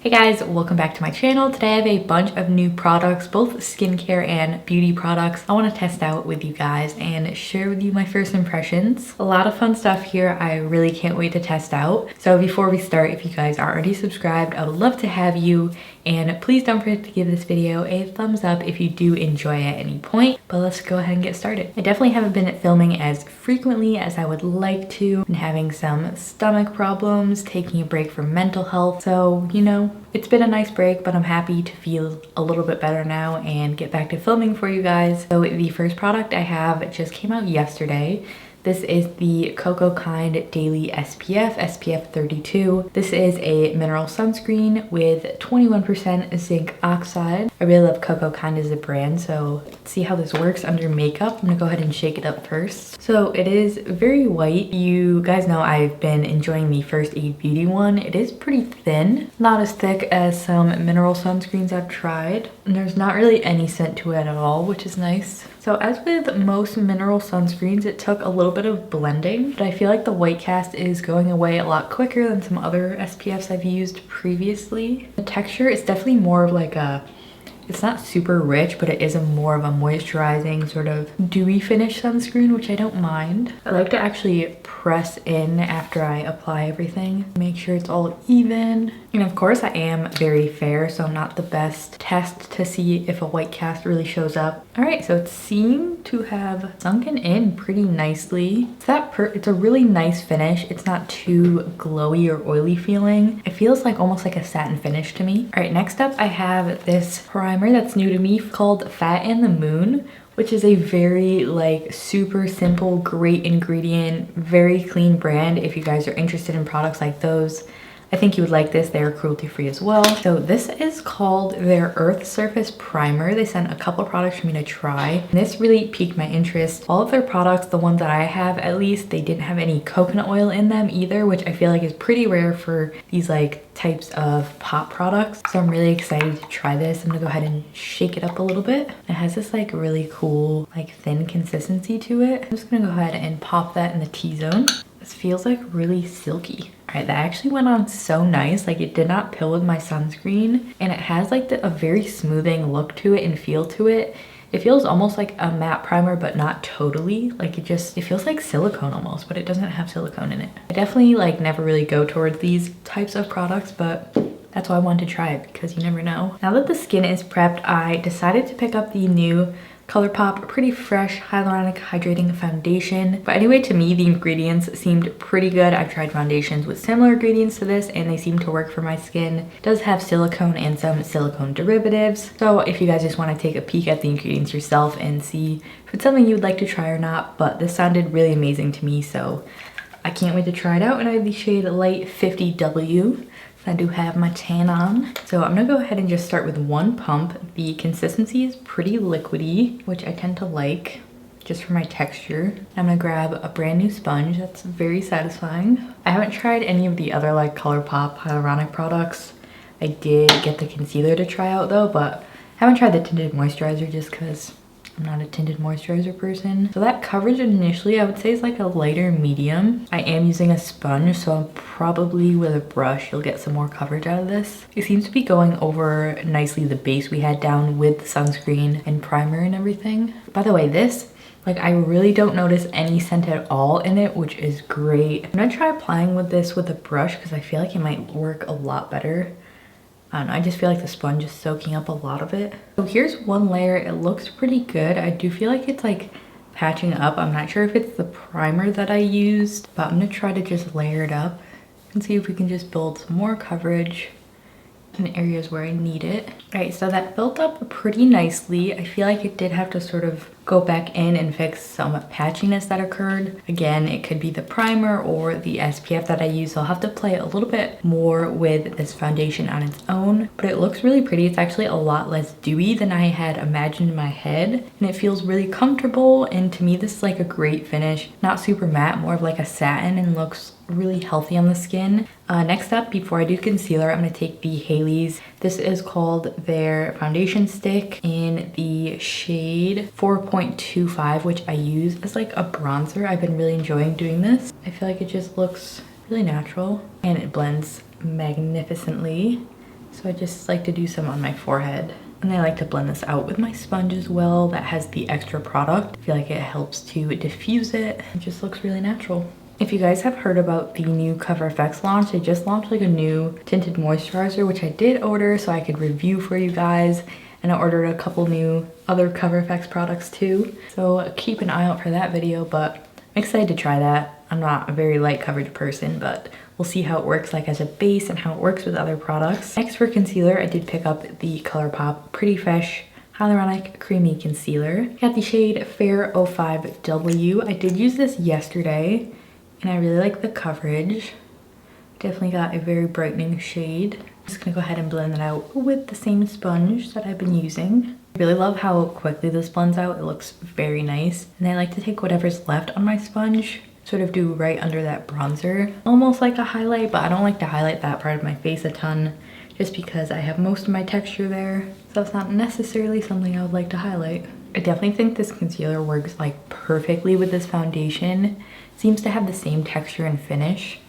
Hey guys, welcome back to my channel. Today I have a bunch of new products, both skincare and beauty products I want to test out with you guys and share with you my first impressions. A lot of fun stuff here I really can't wait to test out. So before we start, if you guys are already subscribed, I would love to have you, and please don't forget to give this video a thumbs up if you do enjoy at any point. But let's go ahead and get started. I definitely haven't been filming as frequently as I would like to. Been having some stomach problems, taking a break from mental health. So, you know, it's been a nice break, but I'm happy to feel a little bit better now and get back to filming for you guys. So the first product I have just came out yesterday. This is the Cocoa Kind Daily SPF 32. This is a mineral sunscreen with 21% zinc oxide. I really love Cocoa Kind as a brand, so let's see how this works under makeup. I'm gonna go ahead and shake it up first. So it is very white. You guys know I've been enjoying the First Aid Beauty one. It is pretty thin, not as thick as some mineral sunscreens I've tried. And there's not really any scent to it at all, which is nice. So as with most mineral sunscreens, it took a little bit of blending, but I feel like the white cast is going away a lot quicker than some other SPFs I've used previously. The texture is definitely more of like it's not super rich, but it is more of a moisturizing sort of dewy finish sunscreen, which I don't mind. I like to actually press in after I apply everything, make sure it's all even. And of course I am very fair, so I'm not the best test to see if a white cast really shows up. All right, so it seemed to have sunken in pretty nicely. It's a really nice finish. It's not too glowy or oily feeling. It feels like almost like a satin finish to me. All right, next up I have this primer that's new to me called Fat and the Moon, which is a very like super simple, great ingredient, very clean brand. If you guys are interested in products like those, I think you would like this. They are cruelty free as well. So this is called their Earth Surface Primer. They sent a couple of products for me to try. And this really piqued my interest. All of their products, the ones that I have at least, they didn't have any coconut oil in them either, which I feel like is pretty rare for these like types of pop products. So I'm really excited to try this. I'm gonna go ahead and shake it up a little bit. It has this like really cool like thin consistency to it. I'm just gonna go ahead and pop that in the T-zone. This feels like really silky. All right, that actually went on so nice. Like it did not pill with my sunscreen, and it has like a very smoothing look to it and feel to it. It feels almost like a matte primer, but not totally. Like it feels like silicone almost, but it doesn't have silicone in it. I definitely like never really go towards these types of products, but that's why I wanted to try it because you never know. Now that the skin is prepped, I decided to pick up the new ColourPop Pretty Fresh Hyaluronic Hydrating Foundation. But anyway, to me, the ingredients seemed pretty good. I've tried foundations with similar ingredients to this and they seem to work for my skin. It does have silicone and some silicone derivatives. So if you guys just want to take a peek at the ingredients yourself and see if it's something you would like to try or not, but this sounded really amazing to me, so I can't wait to try it out. And I have the shade Light 50W. I do have my tan on. So I'm gonna go ahead and just start with one pump. The consistency is pretty liquidy, which I tend to like just for my texture. I'm gonna grab a brand new sponge. That's very satisfying. I haven't tried any of the other like ColourPop hyaluronic products. I did get the concealer to try out though, but I haven't tried the tinted moisturizer just because I'm not a tinted moisturizer person. So that coverage initially I would say is like a lighter medium. I am using a sponge, so probably with a brush you'll get some more coverage out of this. It seems to be going over nicely the base we had down with the sunscreen and primer and everything. By the way, this, like I really don't notice any scent at all in it, which is great. I'm gonna try applying with this with a brush because I feel like it might work a lot better. I don't know, I just feel like the sponge is soaking up a lot of it. So here's one layer. It looks pretty good. I do feel like it's like patching up. I'm not sure if it's the primer that I used, but I'm gonna try to just layer it up and see if we can just build some more coverage in areas where I need it. All right, so that built up pretty nicely. I feel like it did have to sort of go back in and fix some patchiness that occurred. Again, it could be the primer or the SPF that I use. So I'll have to play a little bit more with this foundation on its own, but it looks really pretty. It's actually a lot less dewy than I had imagined in my head, and it feels really comfortable. And to me, this is like a great finish. Not super matte, more of like a satin, and looks really healthy on the skin. Next up, before I do concealer, I'm gonna take the Haley's. This is called their foundation stick in the shade 4.25, which I use as like a bronzer. I've been really enjoying doing this. I feel like it just looks really natural and it blends magnificently. So I just like to do some on my forehead. And I like to blend this out with my sponge as well that has the extra product. I feel like it helps to diffuse it. It just looks really natural. If you guys have heard about the new Cover FX launch, they just launched like a new tinted moisturizer, which I did order so I could review for you guys. And I ordered a couple new other Cover FX products too. So keep an eye out for that video, but I'm excited to try that. I'm not a very light coverage person, but we'll see how it works like as a base and how it works with other products. Next for concealer, I did pick up the ColourPop Pretty Fresh Hyaluronic Creamy Concealer. Got the shade Fair 05W. I did use this yesterday and I really like the coverage. Definitely got a very brightening shade. I'm just gonna go ahead and blend it out with the same sponge that I've been using. I really love how quickly this blends out. It looks very nice. And I like to take whatever's left on my sponge, sort of do right under that bronzer. Almost like a highlight, but I don't like to highlight that part of my face a ton just because I have most of my texture there. So it's not necessarily something I would like to highlight. I definitely think this concealer works like perfectly with this foundation. It seems to have the same texture and finish.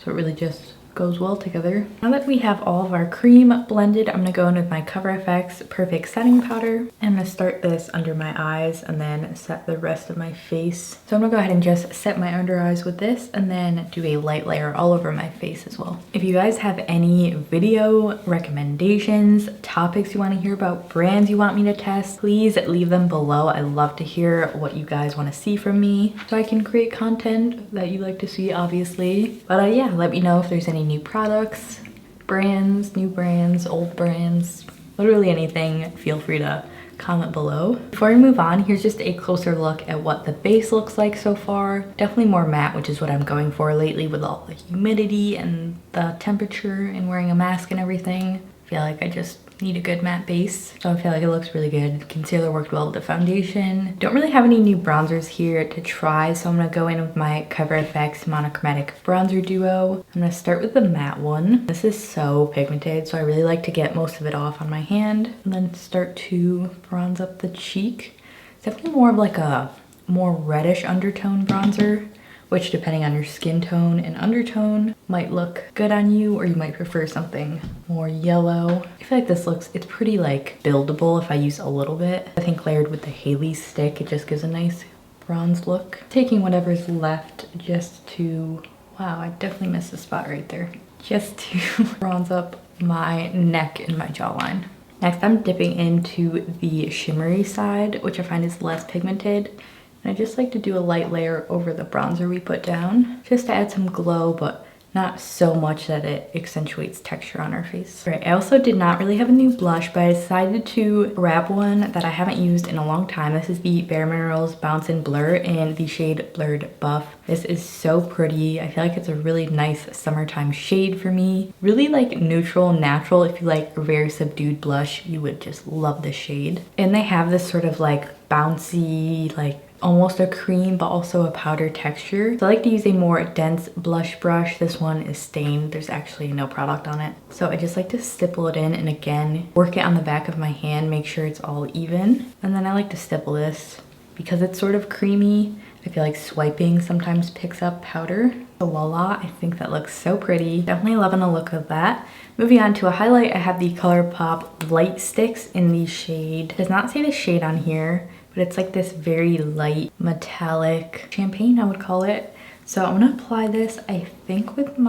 So it really just goes well together. Now that we have all of our cream blended, I'm gonna go in with my Cover FX Perfect Setting Powder. I'm gonna start this under my eyes and then set the rest of my face. So I'm gonna go ahead and just set my under eyes with this and then do a light layer all over my face as well. If you guys have any video recommendations, topics you wanna hear about, brands you want me to test, please leave them below. I love to hear what you guys wanna see from me so I can create content that you like to see, obviously. But yeah, let me know if there's any new products, brands, new brands, old brands, literally anything. Feel free to comment below. Before we move on, here's just a closer look at what the base looks like so far. Definitely more matte, which is what I'm going for lately with all the humidity and the temperature and wearing a mask and everything. I feel like I just need a good matte base. So I feel like it looks really good. Concealer worked well with the foundation. Don't really have any new bronzers here to try, so I'm gonna go in with my Cover FX Monochromatic Bronzer Duo. I'm gonna start with the matte one. This is so pigmented, so I really like to get most of it off on my hand and then start to bronze up the cheek. It's definitely more of like a more reddish undertone bronzer, which depending on your skin tone and undertone might look good on you, or you might prefer something more yellow. I feel like this looks, it's pretty like buildable if I use a little bit. I think layered with the Haley stick, it just gives a nice bronze look. Taking whatever's left just to, wow, I definitely missed a spot right there. Just to bronze up my neck and my jawline. Next, I'm dipping into the shimmery side, which I find is less pigmented. And I just like to do a light layer over the bronzer we put down, just to add some glow, but not so much that it accentuates texture on our face. All right, I also did not really have a new blush, but I decided to grab one that I haven't used in a long time. This is the Bare Minerals Bounce and Blur in the shade Blurred Buff. This is so pretty. I feel like it's a really nice summertime shade for me. Really like neutral, natural. If you like a very subdued blush, you would just love this shade. And they have this sort of like bouncy, like almost a cream but also a powder texture. So I like to use a more dense blush brush. This one is stained. There's actually no product on it. So I just like to stipple it in and again, work it on the back of my hand, make sure it's all even. And then I like to stipple this because it's sort of creamy. I feel like swiping sometimes picks up powder. So voila, I think that looks so pretty. Definitely loving the look of that. Moving on to a highlight, I have the ColourPop Light Sticks in the shade. It does not say the shade on here, but it's like this very light metallic champagne, I would call it. So I'm gonna apply this, I think with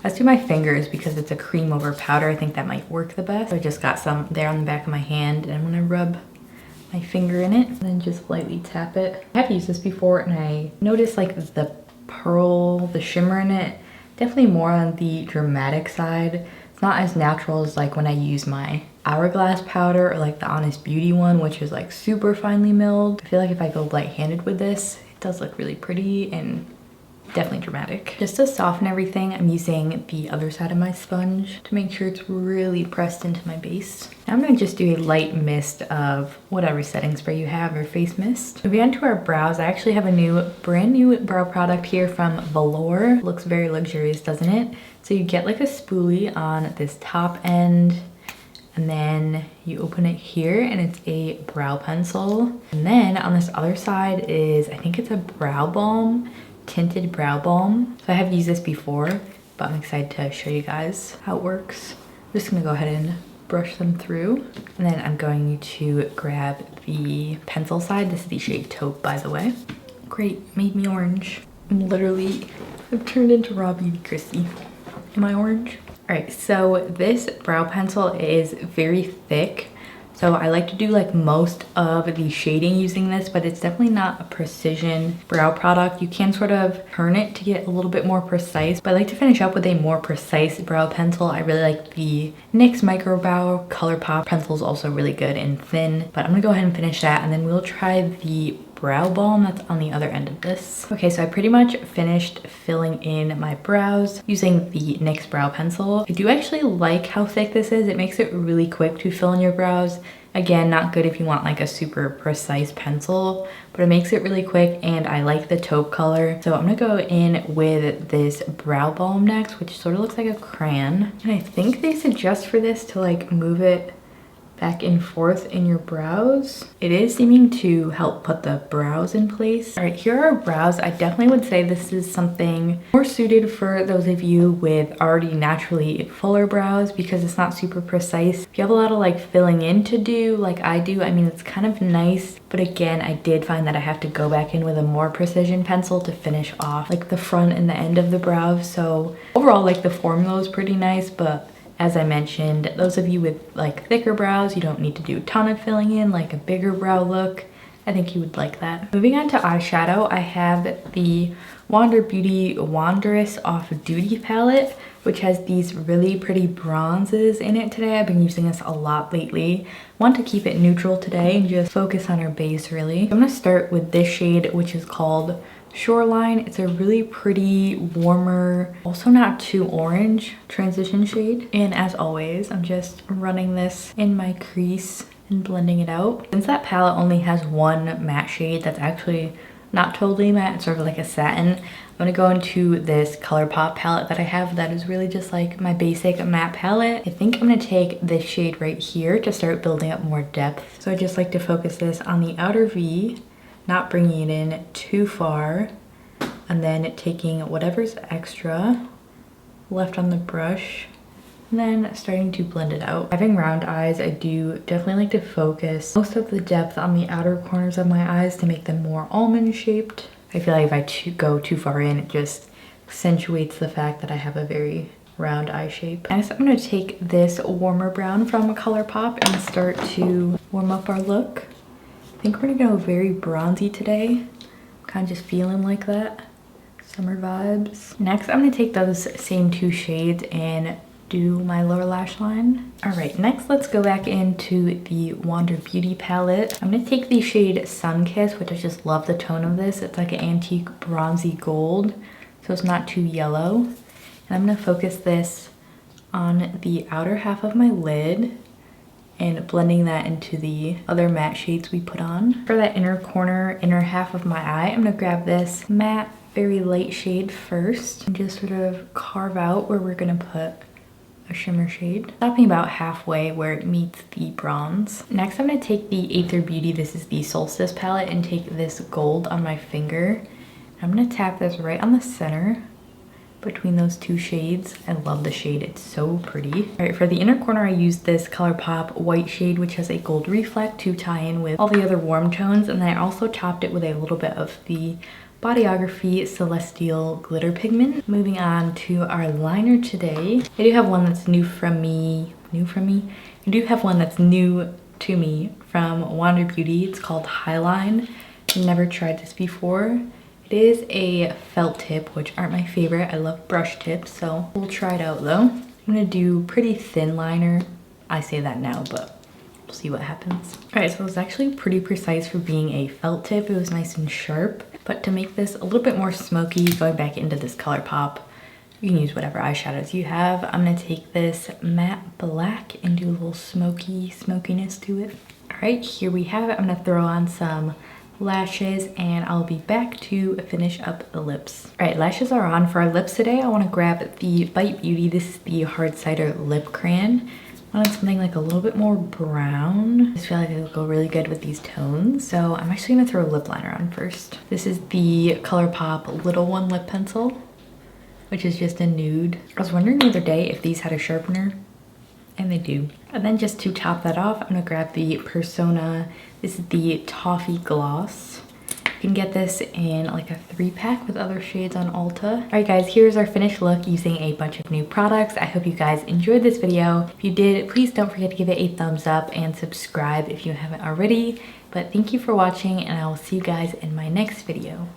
let's do my fingers because it's a cream over powder. I think that might work the best. So I just got some there on the back of my hand and I'm gonna rub my finger in it and then just lightly tap it. I have used this before and I noticed like the pearl, the shimmer in it, definitely more on the dramatic side. It's not as natural as like when I use my Hourglass powder or like the Honest Beauty one, which is like super finely milled. I feel like if I go light-handed with this, it does look really pretty and definitely dramatic. Just to soften everything, I'm using the other side of my sponge to make sure it's really pressed into my base. Now I'm gonna just do a light mist of whatever setting spray you have or face mist. Moving on to our brows, I actually have a brand new brow product here from Velour. Looks very luxurious, doesn't it? So you get like a spoolie on this top end, and then you open it here and it's a brow pencil. And then on this other side is, I think it's a brow balm, tinted brow balm. So I have used this before, but I'm excited to show you guys how it works. just gonna go ahead and brush them through. And then I'm going to grab the pencil side. This is the shade Taupe, by the way. Great, made me orange. I've turned into Raw Beauty Chrissy. Am I orange? All right, so this brow pencil is very thick. So I like to do like most of the shading using this, but it's definitely not a precision brow product. You can sort of turn it to get a little bit more precise, but I like to finish up with a more precise brow pencil. I really like the NYX Micro Brow ColourPop pencil, is also really good and thin, but I'm gonna go ahead and finish that, and then we'll try the brow balm that's on the other end of this. Okay, so I pretty much finished filling in my brows using the NYX brow pencil. I do actually like how thick this is. It makes it really quick to fill in your brows. Again, not good if you want like a super precise pencil, but it makes it really quick, and I like the taupe color. So I'm gonna go in with this brow balm next, which sort of looks like a crayon. And I think they suggest for this to like move it back and forth in your brows. It is seeming to help put the brows in place. All right, here are brows. I definitely would say this is something more suited for those of you with already naturally fuller brows, because it's not super precise. If you have a lot of like filling in to do like I do, I mean, it's kind of nice, but again, I did find that I have to go back in with a more precision pencil to finish off like the front and the end of the brows. So overall, like the formula is pretty nice, but as I mentioned, those of you with like thicker brows, you don't need to do a ton of filling in, like a bigger brow look. I think you would like that. Moving on to eyeshadow, I have the Wander Beauty Wanderous Off Duty palette, which has these really pretty bronzes in it today. I've been using this a lot lately. I want to keep it neutral today and just focus on our base really. I'm gonna start with this shade, which is called Shoreline. It's a really pretty, warmer, also not too orange transition shade. And as always, I'm just running this in my crease and blending it out. Since that palette only has one matte shade that's actually not totally matte, it's sort of like a satin, I'm gonna go into this ColourPop palette that I have that is really just like my basic matte palette. I think I'm gonna take this shade right here to start building up more depth. So I just like to focus this on the outer V, not bringing it in too far, and then taking whatever's extra left on the brush, and then starting to blend it out. Having round eyes, I do definitely like to focus most of the depth on the outer corners of my eyes to make them more almond shaped. I feel like if I go too far in, it just accentuates the fact that I have a very round eye shape. Next, I'm gonna take this warmer brown from ColourPop and start to warm up our look. I think we're gonna go very bronzy today. Kind of just feeling like that. Summer vibes. Next, I'm gonna take those same two shades and do my lower lash line. All right, next let's go back into the Wander Beauty palette. I'm gonna take the shade Sunkiss, which I just love the tone of this. It's like an antique bronzy gold, so it's not too yellow. And I'm gonna focus this on the outer half of my lid and blending that into the other matte shades we put on. For that inner corner, inner half of my eye, I'm gonna grab this matte, very light shade first and just sort of carve out where we're gonna put a shimmer shade, stopping about halfway where it meets the bronze. Next, I'm gonna take the Aether Beauty, this is the Solstice palette, and take this gold on my finger. I'm gonna tap this right on the center between those two shades. I love the shade, it's so pretty. All right, for the inner corner, I used this ColourPop white shade, which has a gold reflect to tie in with all the other warm tones, and then I also topped it with a little bit of the Bodyography Celestial Glitter Pigment. Moving on to our liner today. I do have one that's new from me. I do have one that's new to me from Wander Beauty. It's called Highline. I've never tried this before. It is a felt tip, which aren't my favorite. I love brush tips, so we'll try it out though. I'm gonna do pretty thin liner. I say that now, but we'll see what happens. All right, so it was actually pretty precise for being a felt tip. It was nice and sharp. But to make this a little bit more smoky, going back into this ColourPop, you can use whatever eyeshadows you have. I'm gonna take this matte black and do a little smokiness to it. All right, here we have it. I'm gonna throw on some lashes and I'll be back to finish up the lips. All right, lashes are on. For our lips today, I wanna grab the Bite Beauty. This is the Hard Cider Lip Crayon. I wanted something like a little bit more brown. I just feel like it'll go really good with these tones. So I'm actually gonna throw a lip liner on first. This is the ColourPop Little One Lip Pencil, which is just a nude. I was wondering the other day if these had a sharpener. and they do. And then just to top that off, I'm gonna grab the Persona. This is the Toffee Gloss. You can get this in like a 3-pack with other shades on Ulta. All right guys, here's our finished look using a bunch of new products. I hope you guys enjoyed this video. If you did, please don't forget to give it a thumbs up and subscribe if you haven't already. But thank you for watching, and I will see you guys in my next video.